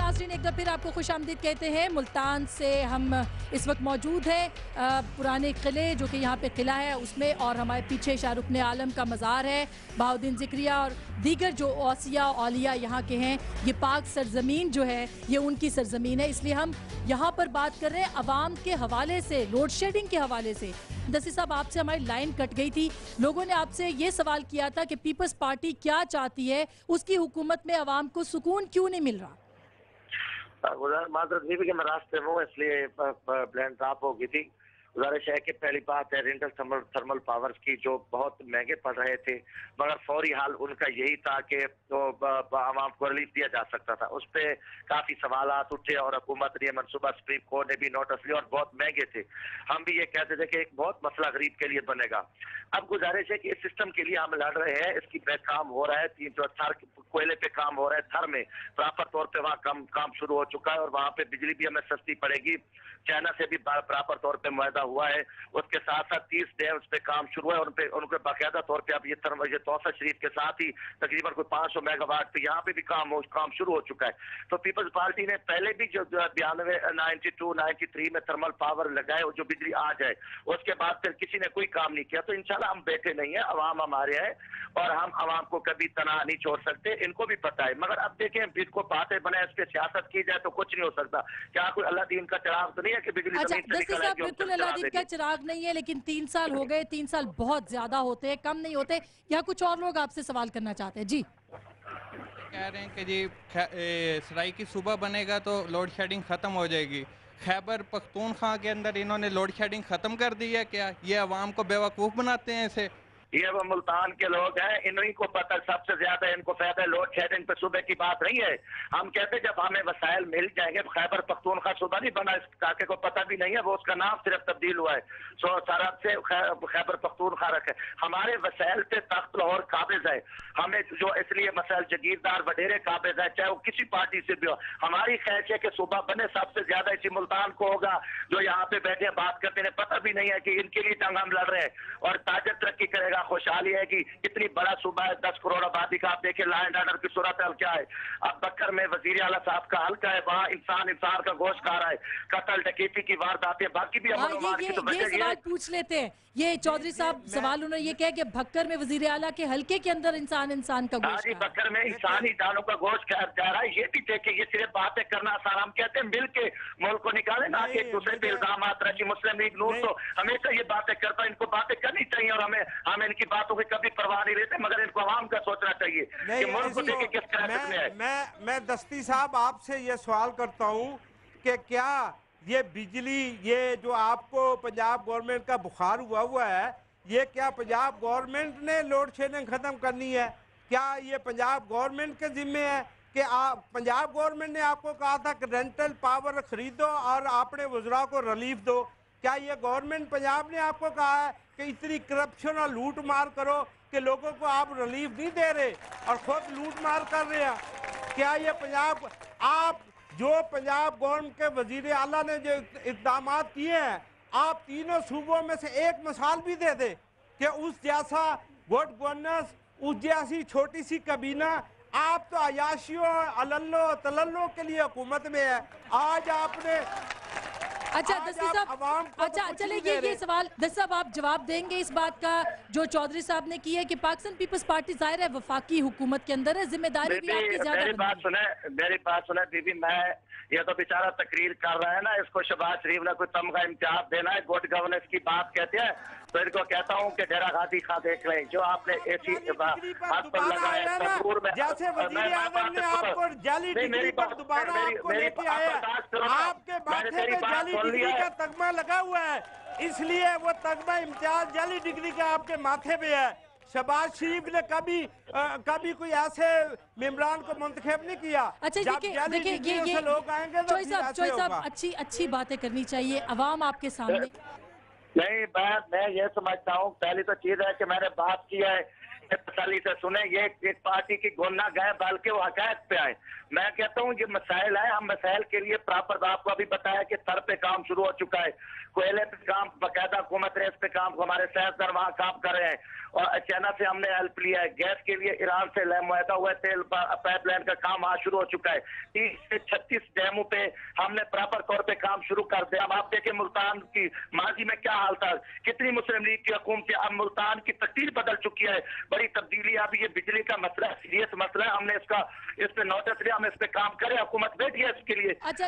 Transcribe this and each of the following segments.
नाज़रीन, एक बार फिर आपको खुशामदीद कहते हैं। मुल्तान से हम इस वक्त मौजूद हैं पुराने किले, जो कि यहाँ पे किला है उसमें, और हमारे पीछे शाहरुख आलम का मज़ार है, बहाउद्दीन ज़िक्रिया और दीगर जो औसिया औलिया यहाँ के हैं। ये पाक सरजमीन जो है ये उनकी सरजमीन है, इसलिए हम यहाँ पर बात कर रहे हैं अवाम के हवाले से, लोड शेडिंग के हवाले से। दस्ती साहब, आपसे हमारी लाइन कट गई थी। लोगों ने आपसे ये सवाल किया था कि पीपल्स पार्टी क्या चाहती है, उसकी हुकूमत में अवाम को सुकून क्यों नहीं मिल रहा? माजरत नहीं भी कि मैं रास्ते में हूँ, इसलिए प्लान ड्रॉप हो गई थी। गुजारिश है कि पहली बात है रेंटल थर्मल पावर्स की, जो बहुत महंगे पड़ रहे थे, मगर फौरी हाल उनका यही था कि तो आवाम को रिलीफ दिया जा सकता था। उस पर काफ़ी सवालात उठे और हुकूमत ने मनसूबा सुप्रीम कोर्ट ने भी नोटिस लिया और बहुत महंगे थे। हम भी ये कहते थे कि एक बहुत मसला गरीब के लिए बनेगा। अब गुजारिश है कि इस सिस्टम के लिए हम लड़ रहे हैं, इसकी पे काम हो रहा है। जो थर कोयले पे काम हो रहा है, थर में प्रॉपर तौर पे वहाँ काम शुरू हो चुका है और वहाँ पे बिजली भी हमें सस्ती पड़ेगी। चाइना से भी प्रॉपर तौर पे मुआहदा हुआ है। उसके साथ साथ 30 डैम्स पे काम शुरू है और उनके बाकायदा तौर पे अब ये तौसा शरीफ के साथ ही तकरीबन कोई 500 मेगावाट पे यहाँ पे भी काम शुरू हो चुका है। तो पीपल्स पार्टी ने पहले भी जो 92-93 में थर्मल पावर लगाए, जो बिजली आ जाए, उसके बाद फिर किसी ने कोई काम नहीं किया। तो इंशाल्लाह हम बैठे नहीं है, अवाम हमारे है और हम अवाम को कभी तना नहीं छोड़ सकते, इनको भी पता है। मगर अब देखें, बिल्कुल बातें बने, इस पे सियासत की जाए तो कुछ नहीं हो सकता। क्या कोई अल्लाह दीन का चिराग तो नहीं है कि बिजली अच्छा, जमीन से दस्ती निकल साहब, बिल्कुल अल्लाह दीन का चिराग नहीं है, लेकिन 3 साल हो गए। 3 साल बहुत ज्यादा होते हैं, कम नहीं होते। या कुछ और लोग आपसे सवाल करना चाहते हैं? जी कह रहे हैं कि जी सराइकी सूबा बनेगा तो लोड शेडिंग ख़त्म हो जाएगी। खैबर पख्तूनख्वा के अंदर इन्होंने लोड शेडिंग ख़त्म कर दी है क्या? ये अवाम को बेवकूफ़ बनाते हैं इसे। ये वो मुल्तान के लोग हैं, इन्हीं को पता सबसे ज्यादा इनको फायदा। लोड शेडिंग पे सुबह की बात नहीं है। हम कहते जब हमें वसाइल मिल जाएंगे। खैबर पख्तूनख्वा सूबा नहीं बना, इस काके को पता भी नहीं है, वो उसका नाम सिर्फ तब्दील हुआ है। सरहद से खैबर पख्तूनख्वा रखे। हमारे वसाइल पे तख्त लाहौर काबिज है। हमें जो इसलिए मसाइल जगीरदार वडेरे काबिज है, चाहे वो किसी पार्टी से भी हो। हमारी ख्वाहिश है कि सूबा बने, सबसे ज्यादा इसी मुल्तान को होगा। जो यहाँ पे बैठे बात करते हैं, पता भी नहीं है कि इनके लिए जंग हम लड़ रहे हैं और ताजर तरक्की करेगा। खुशहाली है कि कितनी बड़ा सूबा है, 10 करोड़ आबादी का। आप देखिए लॉ एंड ऑर्डर की सूरत हाल क्या है। अब बकर में वजीर आला साहब का हल्का है, वहाँ इंसान का गोश्त खा रहा है। कत्ल डकैती की वारदातें, बाकी भी ये सवाल पूछ लेते हैं। ये चौधरी साहब सवाल उन्होंने ये कहा कि भक्कर में वजीर आला के हल्के के अंदर इंसान का गोश्त, बकर में इंसानी जानों का गोश्त खा जा रहा है। ये भी देखे, ये सिर्फ बातें करना आसान। हम कहते हैं मिल के मुल्क को निकाले, ना कि एक दूसरे पे इल्जाम रखी। मुस्लिम लीग नून तो हमेशा ये बातें करता है, इनको बातें करनी चाहिए और हमें इनकी बातों की कभी परवाह नहीं रहते। मगर इनको आवाम का सोचना चाहिए कि मुल्क को देखे किस तरह से है। मैं दस्ती साहब आपसे ये सवाल करता हूँ कि क्या ये बिजली, ये जो आपको पंजाब गवर्नमेंट का बुखार हुआ है, ये क्या पंजाब गवर्नमेंट ने लोड शेडिंग खत्म करनी है? क्या ये पंजाब गवर्नमेंट के जिम्मे है कि पंजाब गवर्नमेंट ने आपको कहा था कि रेंटल पावर खरीदो और अपने वज़रा को रिलीफ दो? क्या ये गवर्नमेंट पंजाब ने आपको कहा है कि इतनी करप्शन और लूट मार करो कि लोगों को आप रिलीफ नहीं दे रहे और खुद लूट मार कर रहे हैं? क्या ये पंजाब, आप जो पंजाब गवर्नमेंट के वजीर आला ने जो इक़दाम किए हैं, आप तीनों सूबों में से एक मिसाल भी दे दे कि उस जैसा गुड गवर्नेंस, उस जैसी छोटी सी कबीना। आप तो अयाशियों अल्लो तल्लो के लिए हुकूमत में है। आज आपने अच्छा दस्ती साहब, अच्छा चलिए ये सवाल दस्ती साहब आप जवाब देंगे इस बात का जो चौधरी साहब ने की है कि पाकिस्तान पीपल्स पार्टी जाहिर है वफाकी हुकूमत के अंदर है, जिम्मेदारी भी आपकी ज्यादा। मेरी बात सुने बीबी, मैं ये तो बेचारा तकरीर कर रहा है ना, इसको शहबाज शरीफ ने कोई तमगा इम्तियाज देना है, गुड गवर्नेंस की बात कहते हैं, तो इनको कहता हूँ कि डेरा गाजी खा देख लें। जो आपने ऐसी हाथ पर लगाया तंदूर में, जैसे वजीर आज़म ने आपको जाली डिग्री पर दोबारा आपको लेके आया, आपके माथे पे जाली डिग्री का तगमा लगा हुआ है, इसलिए वो तगमा इम्तियाज जाली डिग्री का आपके माथे पे है। शहबाज शरीफ ने कभी कोई ऐसे मेम्बरान को मुंतखब नहीं किया। अच्छा देखिए ये लोग आएंगे तो चॉइस साहब अच्छी बातें करनी चाहिए अवाम आपके सामने। नहीं, मैं ये समझता हूँ, पहली तो चीज है कि मैंने बात की है तसल्ली से सुने, ये एक पार्टी की गोना गए बल्कि वो हकायत पे आए। मैं कहता हूँ ये मसाइल है, हम मसाइल के लिए प्रॉपर, आपको अभी बताया कि सर पे काम शुरू हो चुका है, कोयले पे काम बाकायदा हुकूमत ने इस पे काम, हमारे सियासतदान वहाँ काम कर रहे हैं और चाइना से हमने हेल्प लिया है। गैस के लिए ईरान से मुआहदा हुआ तेल पाइपलाइन का काम वहाँ शुरू हो चुका है। 30 से 36 डैमों पे हमने प्रॉपर तौर पे काम शुरू कर दिया। अब आप देखें मुल्तान की माजी में क्या हाल था, कितनी मुस्लिम लीग की हुकूमत थी, अब मुल्तान की तकदीर बदल चुकी है, बड़ी तब्दीली। अब ये बिजली का मसला है, सीरियस मसला है, हमने इस पे नोटिस लिया, हम इस पे काम करें, हुकूमत बैठी है इसके लिए। अच्छा,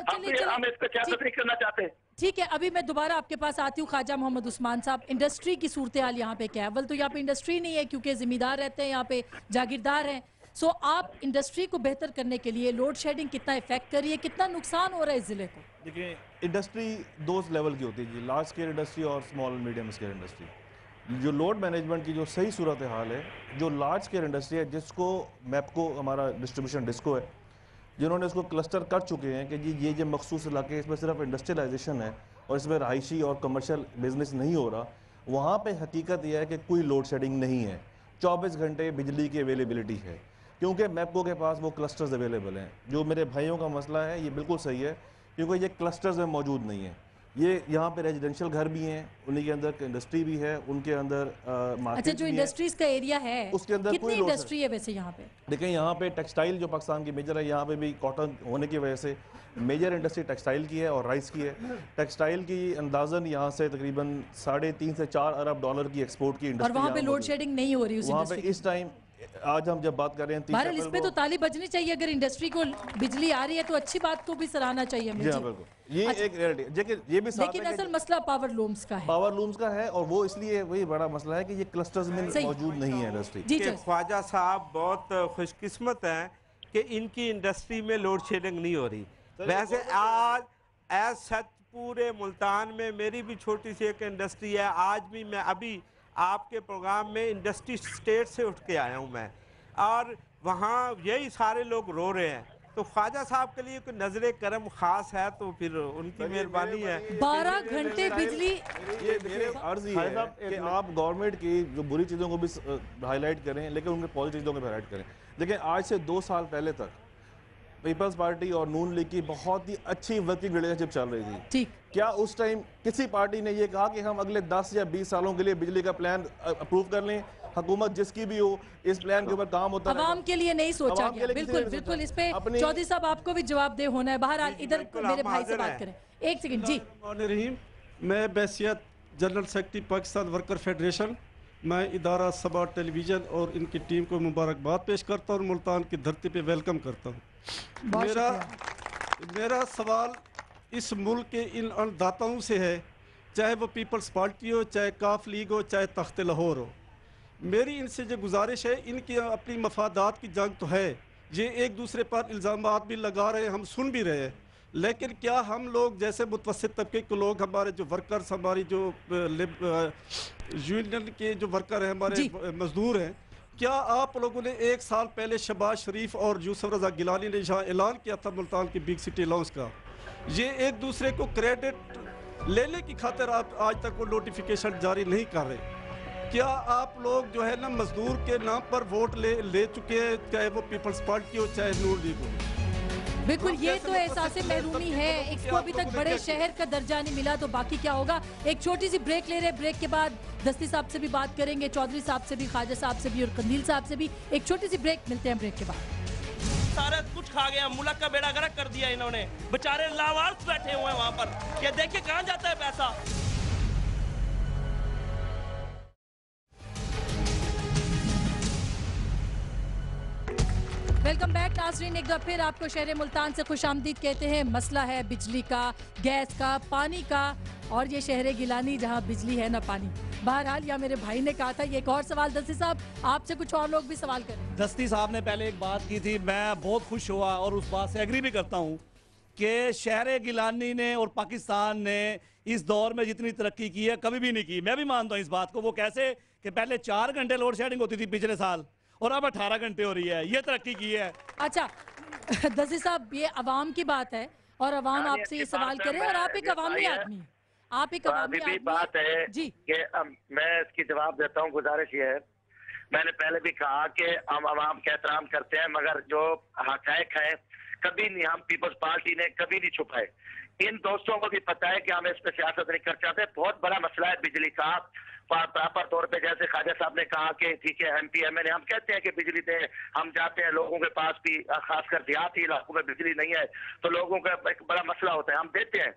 हम इस पे सियासत नहीं करना चाहते। ठीक है, अभी मैं दोबारा आपके पास आती हूँ ख्वाजा मोहम्मद उस्मान साहब। इंडस्ट्री की सूरत हाल यहाँ पे क्या है? अव्वल तो यहाँ पे इंडस्ट्री नहीं है क्योंकि जिम्मेदार रहते हैं यहाँ पे, जागीरदार हैं। सो आप इंडस्ट्री को बेहतर करने के लिए लोड शेडिंग कितना इफेक्ट करी है, कितना नुकसान हो रहा है इस जिले को? देखिए, इंडस्ट्री दो लेवल की होती है जी, लार्ज स्केल इंडस्ट्री और स्मॉल मीडियम स्केल इंडस्ट्री। जो लोड मैनेजमेंट की जो सही सूरत हाल है, जो लार्ज स्केल इंडस्ट्री है, जिसको मैपको हमारा डिस्ट्रीब्यूशन डिस्को है, जिन्होंने उसको क्लस्टर कर चुके हैं कि जी ये जो मखसूस इलाके, इसमें सिर्फ इंडस्ट्रियलाइजेशन है और इसमें रहायशी और कमर्शियल बिजनेस नहीं हो रहा, वहाँ पे हकीकत यह है कि कोई लोड शेडिंग नहीं है, 24 घंटे बिजली की अवेलेबिलिटी है, क्योंकि मैपको के पास वो क्लस्टर्स अवेलेबल हैं। जो मेरे भाइयों का मसला है ये बिल्कुल सही है, क्योंकि ये क्लस्टर्स में मौजूद नहीं है। ये यहाँ पे रेजिडेंशियल घर भी हैं, उन्हीं के अंदर इंडस्ट्री भी है, उनके अंदर मार्केट। अच्छा, जो इंडस्ट्रीज का एरिया है उसके अंदर कितनी इंडस्ट्री है वैसे यहाँ पे? देखें, यहाँ पे टेक्सटाइल जो पाकिस्तान की मेजर है, यहाँ पे भी कॉटन होने की वजह से मेजर इंडस्ट्री टेक्सटाइल की है और राइस की है। टेक्सटाइल की अंदाजन यहाँ से तकरीबन 3.5 से 4 अरब डॉलर की एक्सपोर्ट की इंडस्ट्री। और वहाँ पे लोड शेडिंग नहीं हो रही उस वहाँ पे इंडस्ट्री? इस टाइम आज हम जब बात कर रहे हैं, बहरहाल इस पे तो ताली बजनी चाहिए। अगर इंडस्ट्री को बिजली आ रही है तो अच्छी बात को भी सराहना चाहिए हमें। जी हाँ, बिल्कुल, ये एक रियलिटी। ये भी साथ लेकिन है असल मसला पावर लूम्स का है। पावर लूम्स का है, और वो इसलिए वही बड़ा मसला है कि ये क्लस्टर्स में मौजूद नहीं है इंडस्ट्री। जी ख्वाजा साहब बहुत खुशकिस्मत हैं कि इनकी इंडस्ट्री में लोड शेडिंग नहीं हो रही। वैसे आज एज सच पूरे मुल्तान में मेरी भी छोटी सी एक इंडस्ट्री है। आज भी मैं अभी आपके प्रोग्राम में इंडस्ट्री स्टेट से उठ के आया हूँ मैं, और वहाँ यही सारे लोग रो रहे हैं। तो ख्वाजा साहब के लिए कोई नजरे करम खास है तो फिर उनकी मेहरबानी है। 12 घंटे बिजली। ये मेरे अर्ज ही है कि आप गवर्नमेंट की जो बुरी चीज़ों को भी हाईलाइट करें, लेकिन उनके पॉजिटिव चीज़ों को भी हाईलाइट करें। देखिए, आज से 2 साल पहले तक पीपल्स पार्टी और नून लीग की बहुत ही अच्छी वर्किंग रिलेशनशिप चल रही थी। ठीक, क्या उस टाइम किसी पार्टी ने ये कहा कि हम अगले 10 या 20 सालों के लिए बिजली का प्लान अप्रूव कर लें? हुकूमत जिसकी भी हो, इस प्लान के ऊपर काम होता है। अवाम के लिए नहीं सोचा गया। बिल्कुल बिल्कुल, इस पे चौधरी साहब आपको भी जवाबदेह होना है। बहरहाल इधर मेरे भाई से बात करें, एक सेकंड जी। रहीम, मैं बैसियत general secretary Pakistan worker federation, मैं इदारा सबा टेलीविज़न और इनकी टीम को मुबारकबाद पेश करता हूँ और मुल्तान की धरती पे वेलकम करता हूँ। मेरा सवाल इस मुल्क के इन अन्नदाताओं से है, चाहे वो पीपल्स पार्टी हो, चाहे काफ लीग हो, चाहे तख्त लाहौर हो। मेरी इनसे जो गुजारिश है, इनकी अपनी मफादात की जंग तो है, ये एक दूसरे पर इल्ज़ामात भी लगा रहे हैं, हम सुन भी रहे हैं, लेकिन क्या हम लोग जैसे मुतवस्सित तबके के लोग, हमारे जो वर्कर्स, हमारी जो यूनियन के जो वर्कर हैं, हमारे मजदूर हैं, क्या आप लोगों ने 1 साल पहले शहबाज शरीफ और यूसुफ रजा गिलानी ने जहाँ ऐलान किया था मुल्तान की बिग सिटी अलाउंस का, ये एक दूसरे को क्रेडिट लेने की खातिर आप आज तक वो नोटिफिकेशन जारी नहीं कर रहे? क्या आप लोग जो है ना मजदूर के नाम पर वोट ले चुके हैं, चाहे वो पीपल्स पार्टी हो, चाहे नून लीग हो? बिल्कुल, ये तो एहसास महरूमी है। इसको अभी तक बड़े शहर का दर्जा नहीं मिला, तो बाकी क्या होगा। एक छोटी सी ब्रेक ले रहे हैं, ब्रेक के बाद दस्ती साहब से भी बात करेंगे, चौधरी साहब से भी, ख्वाजा साहब से भी और कंदील साहब से भी। एक छोटी सी ब्रेक, मिलते हैं ब्रेक के बाद। सारा कुछ खा गया, मुल्क का बेड़ा गर्क कर दिया इन्होंने, बेचारे लावारिस बैठे हुए हैं वहाँ पर। ये देखिए कहाँ जाता है पैसा। वेलकम बैक नाजरीन, एक बार फिर आपको शहर मुल्तान से खुशामदीद कहते हैं। मसला है बिजली का, गैस का, पानी का, और ये शहर गिलानी जहाँ बिजली है ना पानी। बहरहाल या मेरे भाई ने कहा था। ये एक और सवाल दस्ती साहब आपसे, कुछ और लोग भी सवाल करें। दस्ती साहब ने पहले एक बात की थी, मैं बहुत खुश हुआ और उस बात से एग्री भी करता हूँ कि शहर गिलानी ने और पाकिस्तान ने इस दौर में जितनी तरक्की की है कभी भी नहीं की। मैं भी मानता हूँ इस बात को। वो कैसे कि पहले 4 घंटे लोड शेडिंग होती थी पिछले साल, और अब 18 घंटे हो रही है। ये तरक्की की है। अच्छा दस्ती साहब, ये अवाम की बात है और अवाम आपसे ये सवाल करे, और आप एक अवामी आदमी हैं, आप एक अवामी आदमी बात है जी। कि मैं इसकी जवाब देता हूँ। गुजारिश ये है मैंने पहले भी कहा कि हम आवाम का एहतराम करते हैं, मगर जो हक़ाइक़ है कभी नहीं हम पीपल्स पार्टी ने कभी नहीं छुपाए। इन दोस्तों को भी पता है कि हम इस पे सियासत नहीं कर चाहते। बहुत बड़ा मसला है बिजली का, प्रॉपर तौर पे जैसे ख्वाजा साहब ने कहा कि ठीक है MP MLA हम कहते हैं कि बिजली दे, हम जाते हैं लोगों के पास भी, खासकर देहाती इलाकों में बिजली नहीं है तो लोगों का एक बड़ा मसला होता है, हम देते हैं।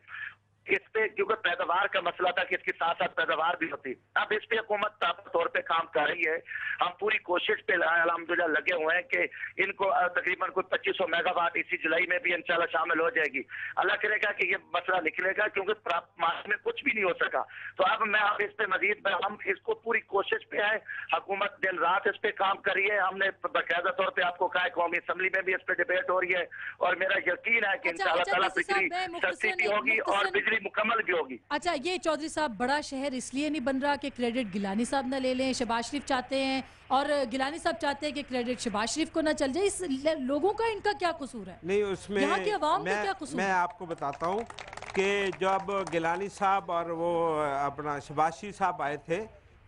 इस पे क्योंकि पैदावार का मसला था कि इसके साथ साथ पैदावार भी होती। अब इस पे हुकूमत तौर पे काम कर रही है, हम पूरी कोशिश पे अल्हम्दुलिल्लाह लगे हुए हैं कि इनको तकरीबन कुछ 2500 मेगावाट इसी जुलाई में भी इंशाल्लाह शामिल हो जाएगी। अल्लाह करेगा कि ये मसला निकलेगा, क्योंकि मार्च में कुछ भी नहीं हो सका। तो अब मैं अब इस पे मजीद हम इसको पूरी कोशिश पे है, हुकूमत दिन रात इस पे काम कर रही है। हमने बाकायदा तौर पे आपको कहा, कौमी असम्बली में भी इस पे डिबेट हो रही है और मेरा यकीन है कि इंशाल्लाह ताला बिजली सस्ती भी होगी और बिजली मुकम्मल भी होगी। अच्छा, ये चौधरी साहब बड़ा शहर इसलिए नहीं बन रहा कि क्रेडिट गिलानी साहब ना ले लें, शहबाज शरीफ चाहते हैं और गिलानी साहब चाहते हैं कि क्रेडिट शहबाज शरीफ को ना चल जाए। इस लोगों का इनका क्या कसूर है? नहीं, उसमें यहाँ की आवाम का क्या कसूर? मैं आपको बताता हूँ कि जब गिलानी साहब और वो अपना शहबाज शरीफ साहब आए थे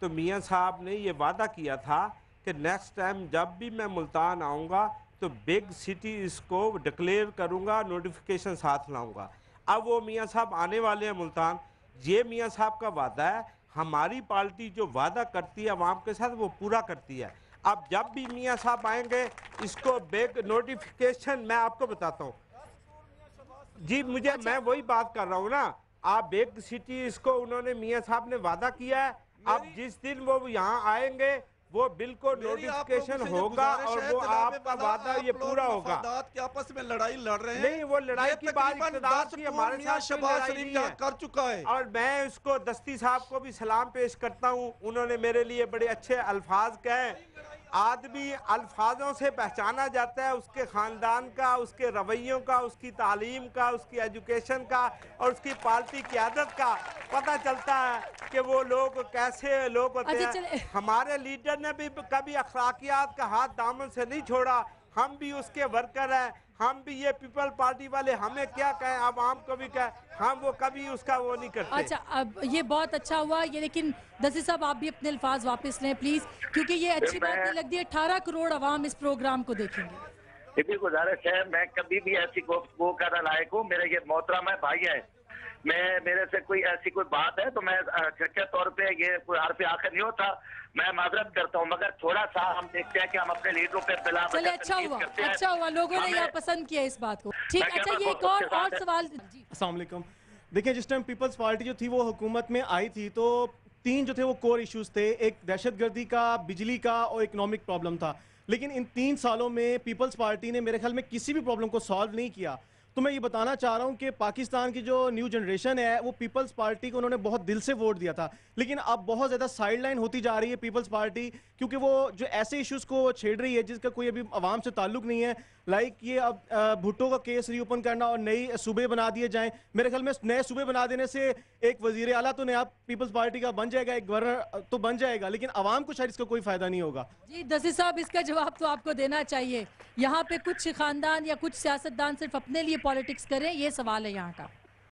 तो मियाँ साहब ने ये वादा किया था कि नेक्स्ट टाइम जब भी मैं मुल्तान आऊँगा तो बिग सिटी इसको डिक्लेयर करूँगा, नोटिफिकेशन साथ लाऊँगा। अब वो मियाँ साहब आने वाले हैं मुल्तान, ये मियाँ साहब का वादा है। हमारी पार्टी जो वादा करती है आवाम के साथ वो पूरा करती है। अब जब भी मियाँ साहब आएंगे इसको बिग नोटिफिकेशन, मैं आपको बताता हूँ जी, मुझे मैं वही बात कर रहा हूँ ना, आप बिग सिटी इसको उन्होंने मियाँ साहब ने वादा किया है। अब जिस दिन वो यहाँ आएंगे वो बिल्कुल नोटिफिकेशन होगा और वो आपका वादा ये पूरा होगा। के आपस में लड़ाई लड़ रहे हैं, नहीं वो लड़ाई की बात हमारे साथ शहबाज शरीफ कर चुका है। और मैं उसको दस्ती साहब को भी सलाम पेश करता हूँ, उन्होंने मेरे लिए बड़े अच्छे अल्फाज कहे। आदमी अल्फाजों से पहचाना जाता है, उसके ख़ानदान का, उसके रवैयों का, उसकी तालीम का, उसकी एजुकेशन का और उसकी पार्टी क़यादत का पता चलता है कि वो लोग कैसे लोग होते हैं। हमारे लीडर ने भी कभी अखलाकियात का हाथ दामन से नहीं छोड़ा, हम भी उसके वर्कर हैं, हम भी ये पीपल पार्टी वाले, हमें क्या कहें, आवाम को भी कहें, हम वो कभी उसका वो नहीं करते। अच्छा, अब ये बहुत अच्छा हुआ ये, लेकिन दस्ती साहब आप भी अपने अल्फाज वापस लें प्लीज, क्योंकि ये अच्छी बात नहीं लगती है। 18 करोड़ अवाम इस प्रोग्राम को देखेंगे। इतनी गुजारिश है, मैं कभी भी ऐसी गुफ्तगू का लायक हूँ, मेरे ये मोहतरम है भाई है, मैं मेरे से कोई ऐसी कोई बात है तो मैं के तौर पे ये कोई हर पे आखिर नहीं होता, मैं माजरत करता हूँ, मगर थोड़ा सा हम देखते हैं कि हम अपने लीडरों पे बिला चले। अच्छा हुआ लोगों ने यहाँ पसंद किया इस बात को। ठीक, अच्छा ये एक और सवाल। अस्सलाम वालेकुम। देखिए, जिस टाइम पीपल्स पार्टी जो थी वो हुकूमत में आई थी तो 3 जो थे वो कोर इश्यूज थे, एक दहशतगर्दी का, बिजली का और इकोनॉमिक प्रॉब्लम था। लेकिन इन 3 सालों में पीपल्स पार्टी ने मेरे ख्याल में किसी भी प्रॉब्लम को सॉल्व नहीं किया। तो मैं ये बताना चाह रहा हूँ कि पाकिस्तान की जो न्यू जनरेशन है वो पीपल्स पार्टी को उन्होंने बहुत दिल से वोट दिया था, लेकिन अब बहुत ज़्यादा साइडलाइन होती जा रही है पीपल्स पार्टी, क्योंकि वो जो ऐसे इश्यूज़ को छेड़ रही है जिसका कोई अभी आवाम से ताल्लुक नहीं है। लाइक ये अब भुट्टो का केस रीओपन करना और नई सूबे बना दिए जाएं। मेरे ख्याल में नए सूबे बना देने से एक वजीर आला तो नया पीपल्स पार्टी का बन जाएगा, एक गवर्नर तो बन जाएगा, लेकिन आवाम को शायद इसका कोई फायदा नहीं होगा। जी दस्ती साहब, इसका जवाब तो आपको देना चाहिए। यहाँ पे कुछ खानदान या कुछ सियासतदान सिर्फ अपने लिए पॉलिटिक्स करें, ये सवाल है यहाँ का।